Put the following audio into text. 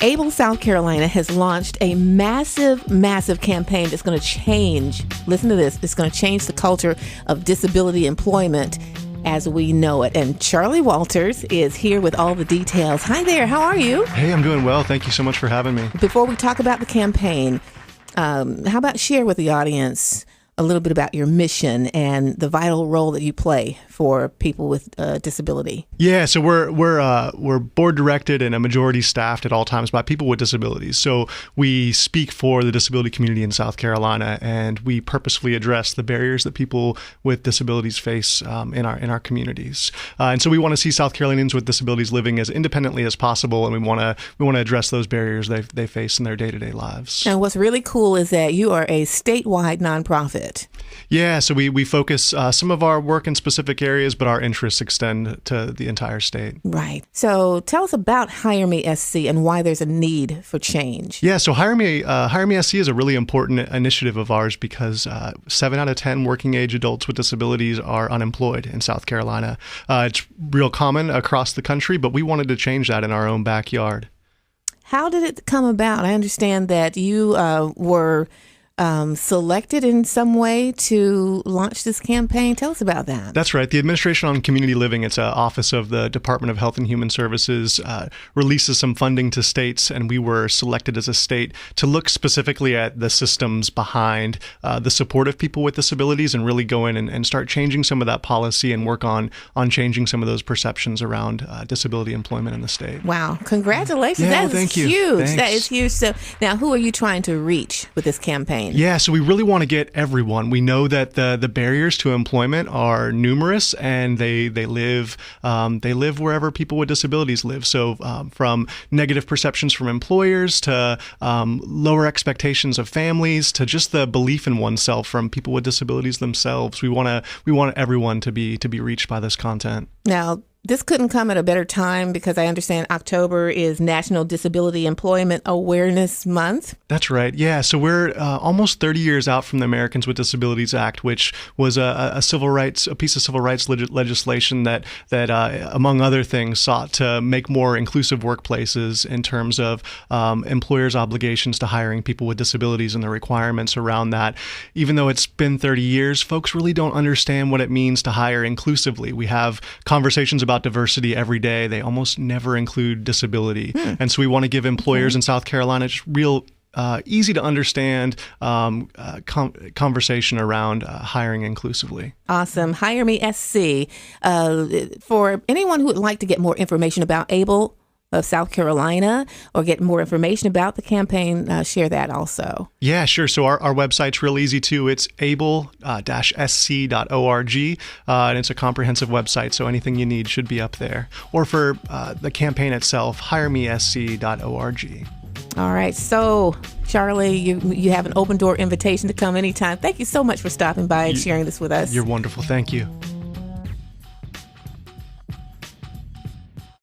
Able, South Carolina has launched a massive, massive campaign that's going to change, listen to this, it's going to change the culture of disability employment as we know it. And Charlie Walters is here with all the details. Hi there, how are you? Hey, I'm doing well. Thank you so much for having me. Before we talk about the campaign, how about share with the audience a little bit about your mission and the vital role that you play for people with disability? Yeah, so we're board directed and a majority staffed at all times by people with disabilities. So we speak for the disability community in South Carolina, and we purposefully address the barriers that people with disabilities face in our communities. And so we want to see South Carolinians with disabilities living as independently as possible, and we want to address those barriers they face in their day-to-day lives. And what's really cool is that you are a statewide nonprofit. Yeah, so we focus some of our work in specific areas, but our interests extend to the entire state. Right. So tell us about Hire Me SC and why there's a need for change. Yeah, so Hire Me SC is a really important initiative of ours because 7 out of 10 working age adults with disabilities are unemployed in South Carolina. It's real common across the country, but we wanted to change that in our own backyard. How did it come about? I understand that you were selected in some way to launch this campaign. Tell us about that. That's right. The Administration on Community Living, it's an office of the Department of Health and Human Services, releases some funding to states, and we were selected as a state to look specifically at the systems behind the support of people with disabilities and really go in and start changing some of that policy and work on changing some of those perceptions around disability employment in the state. Wow. Congratulations. Yeah, that is thank you. Huge. Thanks. That is huge. So now who are you trying to reach with this campaign? Yeah, so we really want to get everyone. We know that the barriers to employment are numerous, and they live wherever people with disabilities live. So from negative perceptions from employers to lower expectations of families to just the belief in oneself from people with disabilities themselves. We want everyone to be reached by this content. Now, this couldn't come at a better time because I understand October is National Disability Employment Awareness Month. That's right. Yeah. So we're almost 30 years out from the Americans with Disabilities Act, which was a piece of civil rights legislation that among other things sought to make more inclusive workplaces in terms of employers' obligations to hiring people with disabilities and the requirements around that. Even though it's been 30 years, folks really don't understand what it means to hire inclusively. We have conversations about diversity every day. They almost never include disability. And so we want to give employers in South Carolina just real easy to understand conversation around hiring inclusively. Awesome. Hire Me SC. For anyone who would like to get more information about Able of South Carolina or get more information about the campaign, share that also. Yeah, sure. So our website's real easy too. It's able-sc.org, and it's a comprehensive website, so anything you need should be up there. Or for the campaign itself, hiremesc.org. All right. So, Charlie, you have an open door invitation to come anytime. Thank you so much for stopping by and sharing this with us. You're wonderful. Thank you.